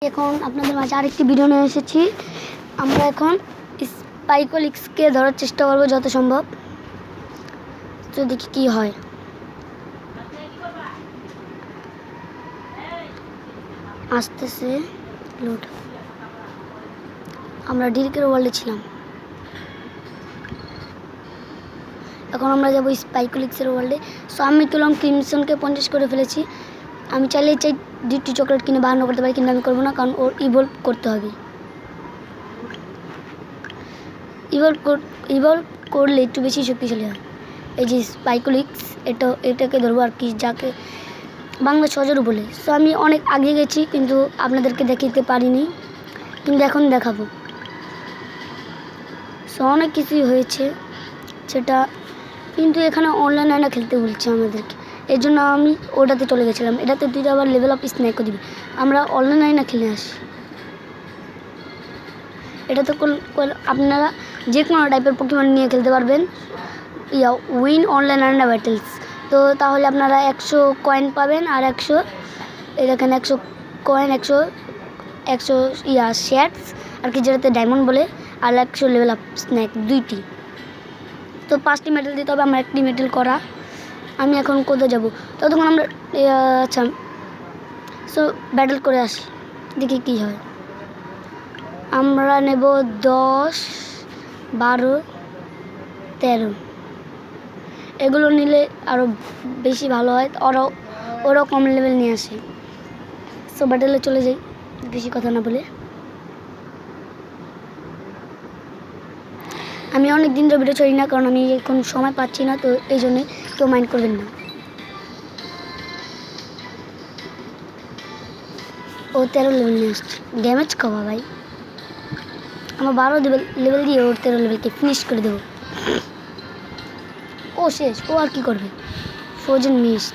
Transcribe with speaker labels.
Speaker 1: এখন আপনাদের মাঝে আরেকটি ভিডিও নিয়ে এসেছি। আমরা এখন স্পাইকোলিক্সকে ধরার চেষ্টা করব যত সম্ভব। তো দেখি কি হয়। আসতেছে লোড। আমরা ডিরেক্টের ওয়ার্ল্ডে ছিলাম, এখন আমরা যাব স্পাইকোলিক্সের ওয়ার্ল্ডে। সো আমি তুলাম ক্রিমসনকে 50 করে ফেলেছি। আমি চাইলেই চাই দুটি চকলেট কিনে বাহান্ন করতে পারি, কিন্তু আমি করবো না, কারণ ওর ইভলভ করতে হবে। ইভলভ করলে একটু বেশি শক্তিশালী হয়। এই যে স্পাইকোলিক্স, এটাকে ধরবো আর কি, যাকে বাংলা সজরু বলে। সো আমি অনেক আগে গেছি, কিন্তু আপনাদেরকে দেখাতে পারিনি, কিন্তু এখন দেখাবো। সো অনেক কিছুই হয়েছে সেটা, কিন্তু এখানে অনলাইনে না খেলতে বলছে আমাদেরকে। এর জন্য আমি ওটাতে চলে গেছিলাম। এটাতে তুই আবার লেভেল আপ স্ন্যাকও দিবি। আমরা অনলাইনে না খেলে আসি। এটাতে আপনারা যে কোনো টাইপের পোকেমন নিয়ে খেলতে পারবেন। Win online under battles. তো তাহলে আপনারা 100 কয়েন পাবেন, আর 100 এখানে 100 কয়েন, 100 শেয়ারস আর কি, যেটাতে ডায়মন্ড বলে, আর 100 লেভেল আপ স্ন্যাক, দুইটি। তো 5টি মেডেল দিতে হবে, আমার একটি মেডেল করা। আমি এখন কোথায় যাব? ততক্ষণ আমরা আচ্ছা, সো ব্যাটেল করে আসি, দেখি কী হয়। আমরা নেব 10, 12, 13। এগুলো নিলে আরও বেশি ভালো হয়, ওরাও কম লেভেল নিয়ে আসে। সো ব্যাটেলে চলে যাই বেশি কথা না বলে। আমি অনেক দিন ধরে ভিডিও ছাড়ি না, কারণ আমি এখন সময় পাচ্ছি না, তো এই জন্যই কেউ মাইন্ড করবেন না। ও 13 লেভেল নিয়ে আসছে, ড্যামেজ খাওয়া ভাই। আমার 12 লেভেল দিয়ে ওর 13 লেভেলকে ফিনিশ করে দেবো। ও শেষ, ও আর কি করবে? Frozen mist.